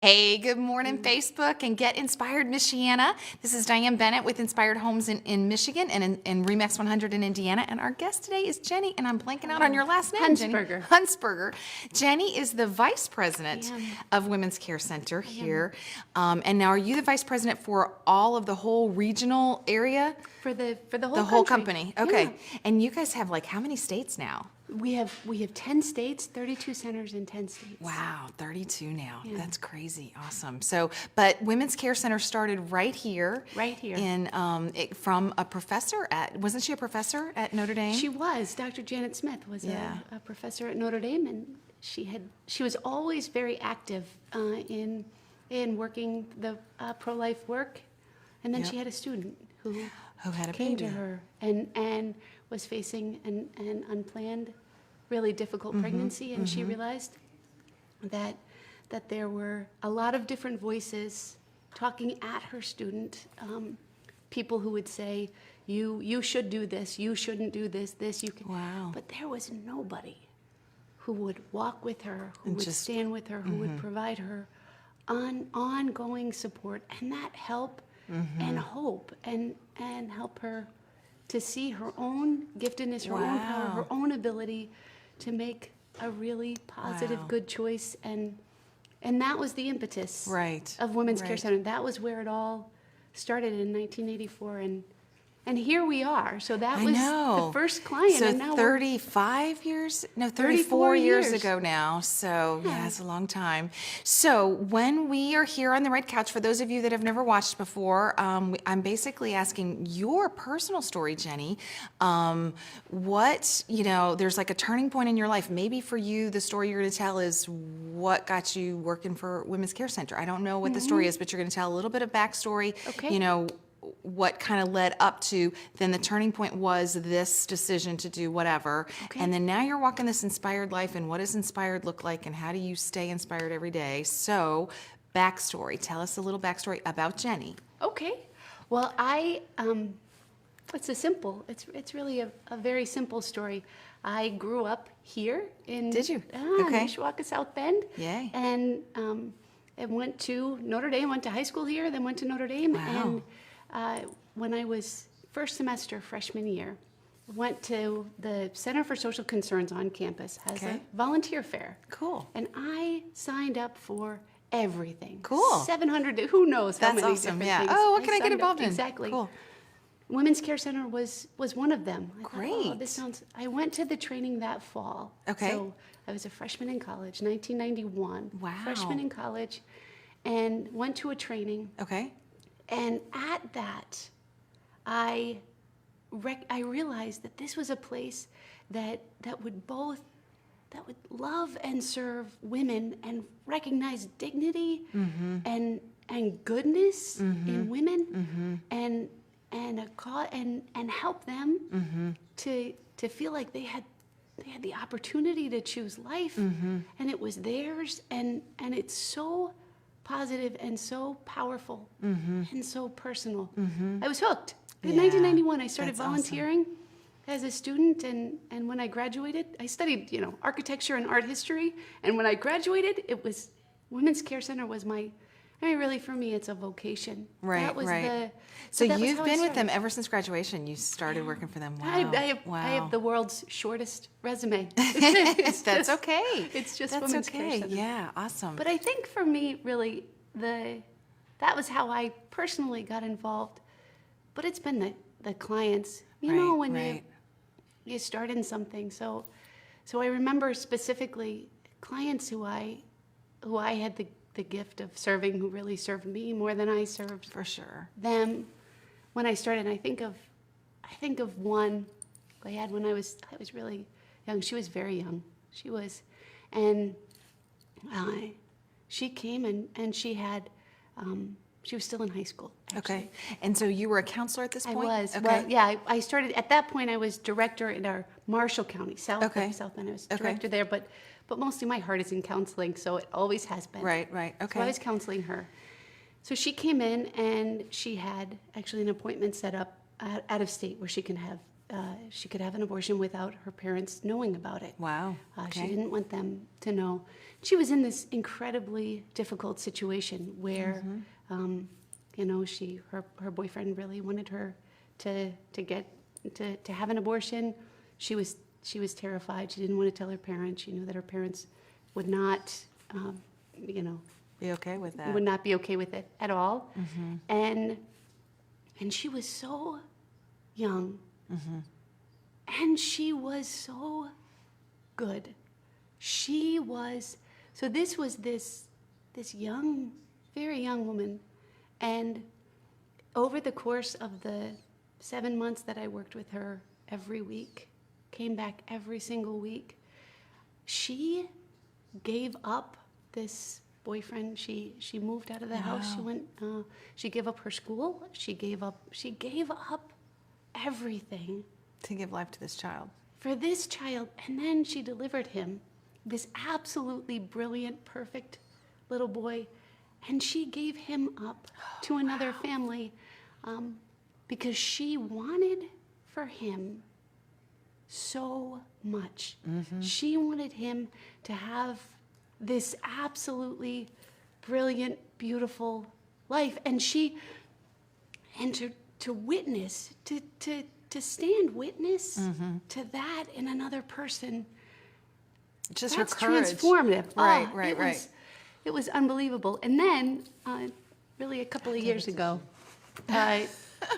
Hey, good morning, Facebook and Get Inspired, Michiana. This is Diane Bennett with Inspired Homes in Michigan and in Remax 100 in Indiana. And our guest today is Jenny, and I'm blanking out on your last name, Hunsberger. Jenny. Hunsberger. Jenny is the Vice President of Women's Care Center here. And now, are you the Vice President for all of the whole regional area? For the whole The whole country. company. Okay. Yeah. And you guys have like how many states now? We have 10 states, 32 centers in 10 states. Wow, 32 now. Yeah. That's crazy. Awesome. So, but Women's Care Center started right here. Right here. From a professor wasn't she a professor at Notre Dame? She was. Dr. Janet Smith was a professor at Notre Dame, and she was always very active in working the pro-life work. And then she had a student who had a came baby. to her and was facing an unplanned, really difficult pregnancy, and she realized that there were a lot of different voices talking at her student, people who would say, you should do this, you shouldn't do this, you can. Wow. But there was nobody who would walk with her, who would just- stand with her, who would provide her ongoing support, and that help and hope and help her to see her own giftedness, her own power, her own ability to make a really positive, good choice. And that was the impetus of Women's Care Center. That was where it all started in 1984. And here we are. So that was the first client. So and now 35 years? No, 34 years years ago now. So yeah, it's a long time. So when we are here on the Red Couch, for those of you that have never watched before, I'm basically asking your personal story, Jenny. There's like a turning point in your life. Maybe for you, the story you're going to tell is what got you working for Women's Care Center. I don't know what the story is, but you're going to tell a little bit of backstory. Okay. What kind of led up to, then the turning point was this decision to do whatever. Okay. And then now you're walking this inspired life, and what does inspired look like, and how do you stay inspired every day? So, backstory. Tell us a little backstory about Jenny. Okay. Well, it's really a very simple story. I grew up here in Did you? Mishawaka, South Bend. Yay. And I went to Notre Dame, went to high school here, then went to Notre Dame. Wow. And when I was first semester, freshman year, went to the Center for Social Concerns on campus, has a volunteer fair. Cool. And I signed up for everything. Cool. 700, who knows how That's many awesome. different Yeah. things. Oh, what can I get signed up. involved in? Exactly. Cool. Women's Care Center was one of them. I Great. thought, I went to the training that fall. Okay. So I was a freshman in college, 1991. Wow. Freshman in college, and went to a training. Okay. And at that, I realized that this was a place that would love and serve women and recognize dignity and goodness in women and help them to feel like they had the opportunity to choose life, and it was theirs, and it's so positive and so powerful and so personal. I was hooked. In 1991, I started volunteering as a student, and when I graduated, I studied architecture and art history, and when I graduated, it was Women's Care Center was really for me, it's a vocation. Right, that was right. So So that was you've how I been with started. them ever since graduation. You started working for them. Wow. I have the world's shortest resume. That's okay. It's just That's Women's okay. Care Center. Yeah, awesome. But I think for me, really, that was how I personally got involved. But it's been the clients, when you start in something. So I remember specifically clients who I had the gift of serving, who really served me more than I served for sure them when I started. And I think of one I had when I was really young. She was very young. She was, and she came and she had. She was still in high school. Actually. Okay. And so you were a counselor at this point? I was. Okay. Well, yeah, I started, at that point I was director in our Marshall County, South Bend. I was director there, but mostly my heart is in counseling, so it always has been. Right. Okay. So I was counseling her. So she came in and she had actually an appointment set up out of state where she can have she could have an abortion without her parents knowing about it. Wow. She Okay. didn't want them to know. She was in this incredibly difficult situation where, you know, her boyfriend really wanted her to have an abortion. She was terrified. She didn't want to tell her parents. She knew that her parents would not, you know, Be okay with that. would not be okay with it at all. And she was so young, and she was so good. She was this was this young, very young woman, and over the course of the 7 months that I worked with her every week, came back every single week, she gave up this boyfriend. She moved out of the house. She went. She gave up her school. She gave up everything To give life to this child. for this child, and then she delivered him, this absolutely brilliant, perfect little boy, and she gave him up to another family because she wanted for him so much. She wanted him to have this absolutely brilliant, beautiful life, and to witness, to stand witness to that in another person. Just That's her courage. transformative. Right. It was unbelievable. And then, really a couple of years ago,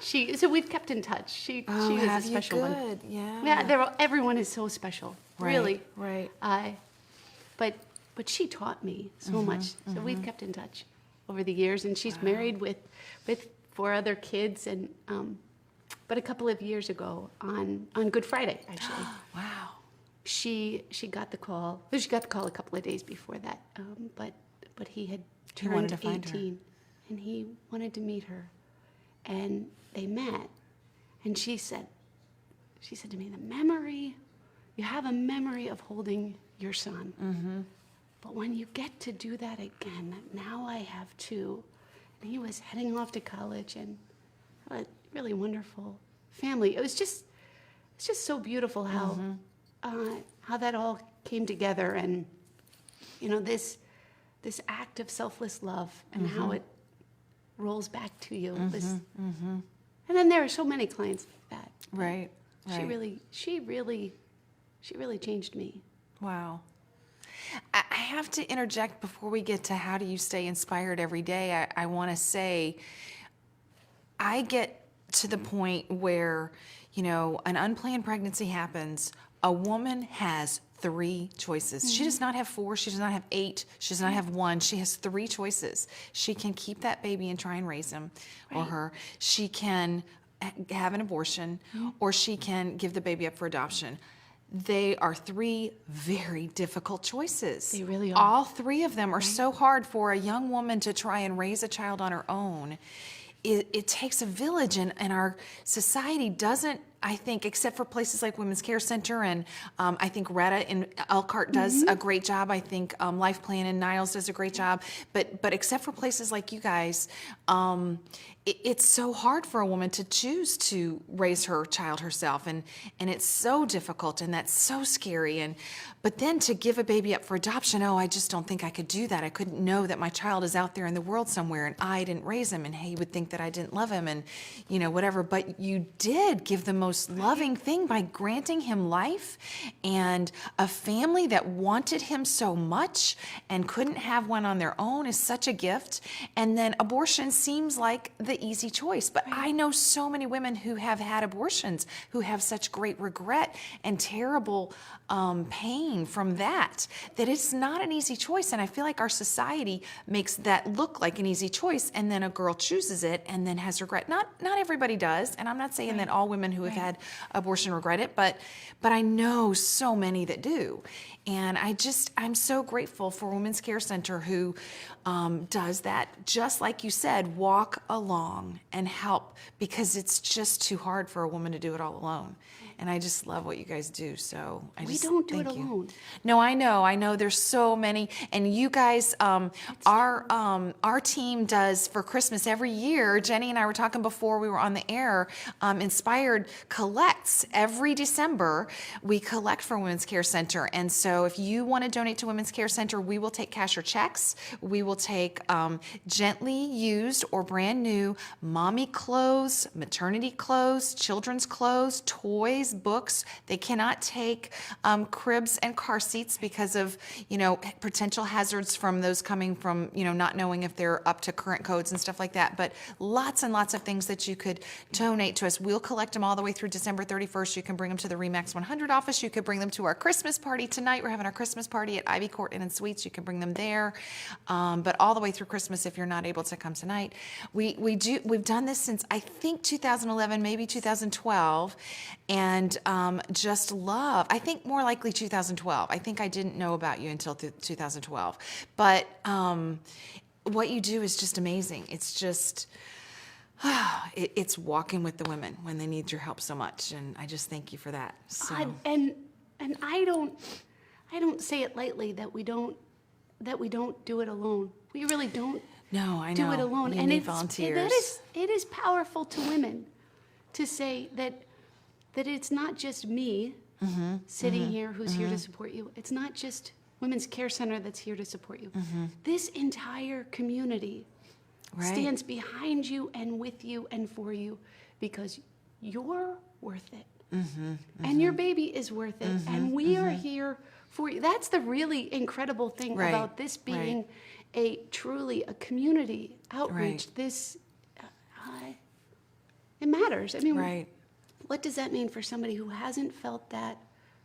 so we've kept in touch. She was a special one. Good. Yeah. Yeah, everyone is so special, Right, really. right. But she taught me so much. So we've kept in touch over the years, and she's married with 4 other kids. And but a couple of years ago, on Good Friday, actually, Wow. she got the call. Well, she got the call a couple of days before that. But he had He wanted turned to find her. 18, and he wanted to meet her, and they met. And she said to me, you have a memory of holding your son. But when you get to do that again, now I have 2. And he was heading off to college, and a really wonderful family. It's just so beautiful how that all came together, and you know, this act of selfless love, and how it rolls back to you. And then there are so many clients like that. Right. She really changed me. Wow. I have to interject before we get to how do you stay inspired every day. I want to say I get to the point where, you know, an unplanned pregnancy happens. A woman has 3 choices. She does not have 4. She does not have 8. She does not have 1. She has 3 choices. She can keep that baby and try and raise him or her. She can have an abortion, or she can give the baby up for adoption. They are 3 very difficult choices. They really are. All 3 of them are so hard for a young woman to try and raise a child on her own. It takes a village, and our society doesn't, I think, except for places like Women's Care Center, and I think Retta in Elkhart does a great job. I think Life Plan in Niles does a great job. But except for places like you guys, it's so hard for a woman to choose to raise her child herself, and it's so difficult, and that's so scary. But then to give a baby up for adoption, I just don't think I could do that. I couldn't know that my child is out there in the world somewhere, and I didn't raise him, and he would think that I didn't love him, and you know, whatever. But you did give the most loving thing by granting him life and a family that wanted him so much and couldn't have one on their own is such a gift. And then abortion seems like the easy choice. But I know so many women who have had abortions who have such great regret and terrible pain from that it's not an easy choice. And I feel like our society makes that look like an easy choice, and then a girl chooses it and then has regret. Not everybody does, and I'm not saying that all women who have had abortion regret it, but I know so many that do. And I'm so grateful for Women's Care Center who does that, just like you said, walk along and help, because it's just too hard for a woman to do it all alone. And I just love what you guys do. So We don't do it thank you. alone. No, I know. There's so many, and you guys, our team does for Christmas every year. Jenny and I were talking before we were on the air. Inspired collects every December. We collect for Women's Care Center, and so if you want to donate to Women's Care Center, we will take cash or checks. We will take gently used or brand new mommy clothes, maternity clothes, children's clothes, toys, books. They cannot take cribs and car seats because of, potential hazards from those coming from, not knowing if they're up to current codes and stuff like that. But lots and lots of things that you could donate to us. We'll collect them all the way through December 31st. You can bring them to the RE/MAX 100 office. You could bring them to our Christmas party tonight. We're having our Christmas party at Ivy Court Inn and Suites. You can bring them there. But all the way through Christmas, if you're not able to come tonight, we've done this since I think 2011, maybe 2012, and just love. I think more likely 2012. I think I didn't know about you until 2012, but what you do is just amazing. It's just. It's walking with the women when they need your help so much, and I just thank you for that. So. And I don't say it lightly that we don't do it alone. We really don't. No, I know. Do it alone, You and need volunteers. It is powerful to women to say that it's not just me sitting here who's here to support you. It's not just Women's Care Center that's here to support you. This entire community stands behind you and with you and for you because you're worth it. And your baby is worth it. And we are here for you. That's the really incredible thing about this being truly a community outreach. This, it matters. I mean, what does that mean for somebody who hasn't felt that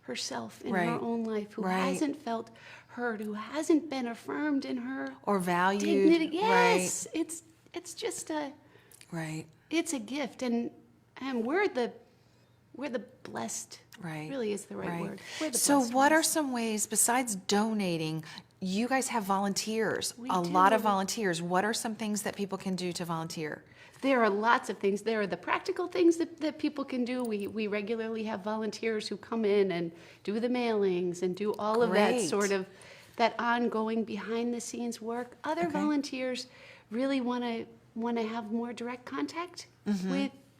herself in her own life, who hasn't felt heard, who hasn't been affirmed in her or valued dignity? Yes, it's just it's a gift, and we're the blessed. Really is the right word. We're the so blessed what are ones. some ways besides donating? You guys have volunteers, a do. lot of volunteers. What are some things that people can do to volunteer? There are lots of things. There are the practical things that people can do. We regularly have volunteers who come in and do the mailings and do all of that sort of that ongoing behind the scenes work. Other volunteers really want to have more direct contact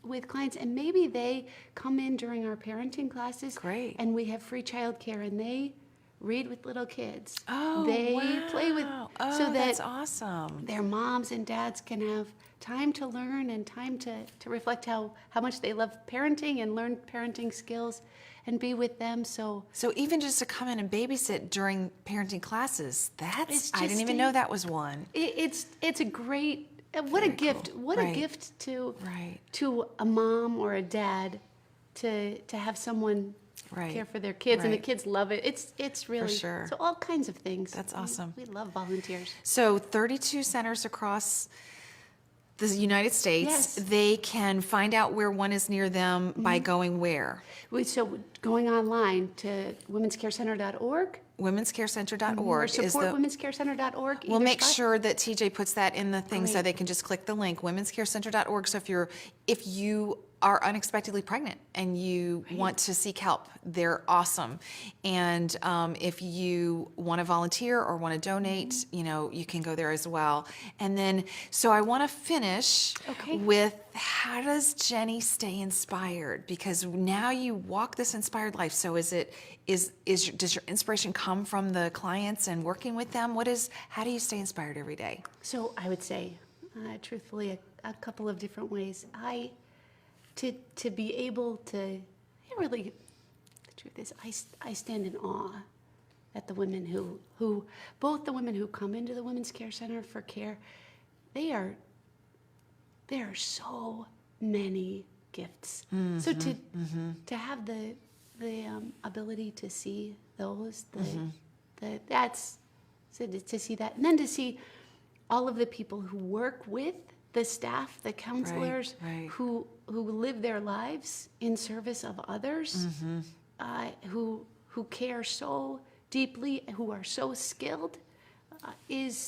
with clients, and maybe they come in during our parenting classes. And we have free childcare, and they read with little kids. They play with so that that's awesome. Their moms and dads can have time to learn and time to reflect how much they love parenting and learn parenting skills and be with them. So even just to come in and babysit during parenting classes, It's I didn't just even know that was one. it's a great what a gift. Cool. What a gift to a mom or a dad to have someone care for their kids, and the kids love it. It's really sure. So all kinds of things. That's awesome. We love volunteers. So 32 centers across the United States. Yes. They can find out where one is near them by going where? So going online to womenscarecenter.org. womenscarecenter.org Or support womenscarecenter.org. We'll make sure that TJ puts that in the thing so Great. they can just click the link, womenscarecenter.org. So if you are unexpectedly pregnant and you want to seek help, they're awesome. And if you want to volunteer or want to donate, you can go there as well. And then, so I want to finish with, how does Jenny stay inspired? Because now you walk this inspired life. So does your inspiration come from the clients and working with them? How do you stay inspired every day? So I would say, truthfully, a couple of different ways. To be able to, the truth is, I stand in awe at the women who both the women who come into the Women's Care Center for care, there are so many gifts. So to have the ability to see those, to see that, and then to see all of the people who work with the staff, the counselors who live their lives in service of others, who care so deeply, who are so skilled, you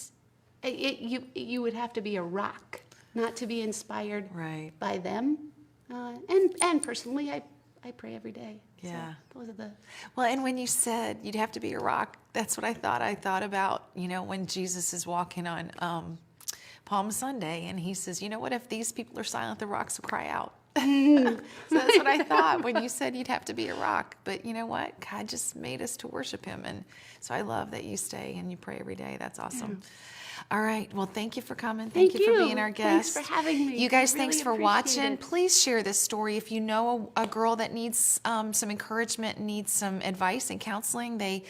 would have to be a rock not to be inspired by them. And personally, I pray every day. Yeah. So those are the. Well, and when you said you'd have to be a rock, that's what I thought. I thought about, when Jesus is walking on Palm Sunday and he says, you know what, if these people are silent, the rocks will cry out. So that's what I thought when you said you'd have to be a rock. But you know what? God just made us to worship him. And so I love that you stay and you pray every day. That's awesome. All right. Well, thank you for coming. Thank you for being our guest. Thanks for having me. You guys, I really thanks for appreciate watching. it. Please share this story. If you know a girl that needs some encouragement and needs some advice and counseling, the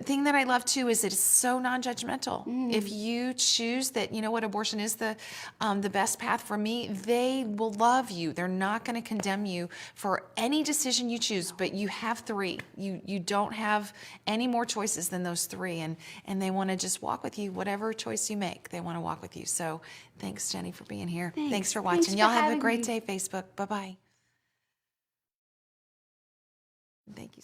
thing that I love too is that it's so non-judgmental. If you choose that, you know what, abortion is the best path for me, they will love you. They're not going to condemn you for any decision you choose, but you have three. You don't have any more choices than those three, and they want to just walk with you. Whatever choice you make, they want to walk with you. So thanks, Jenny, for being here. Thanks for watching. Thanks for Y'all have a having great me. day, Facebook. Bye-bye. Thank you.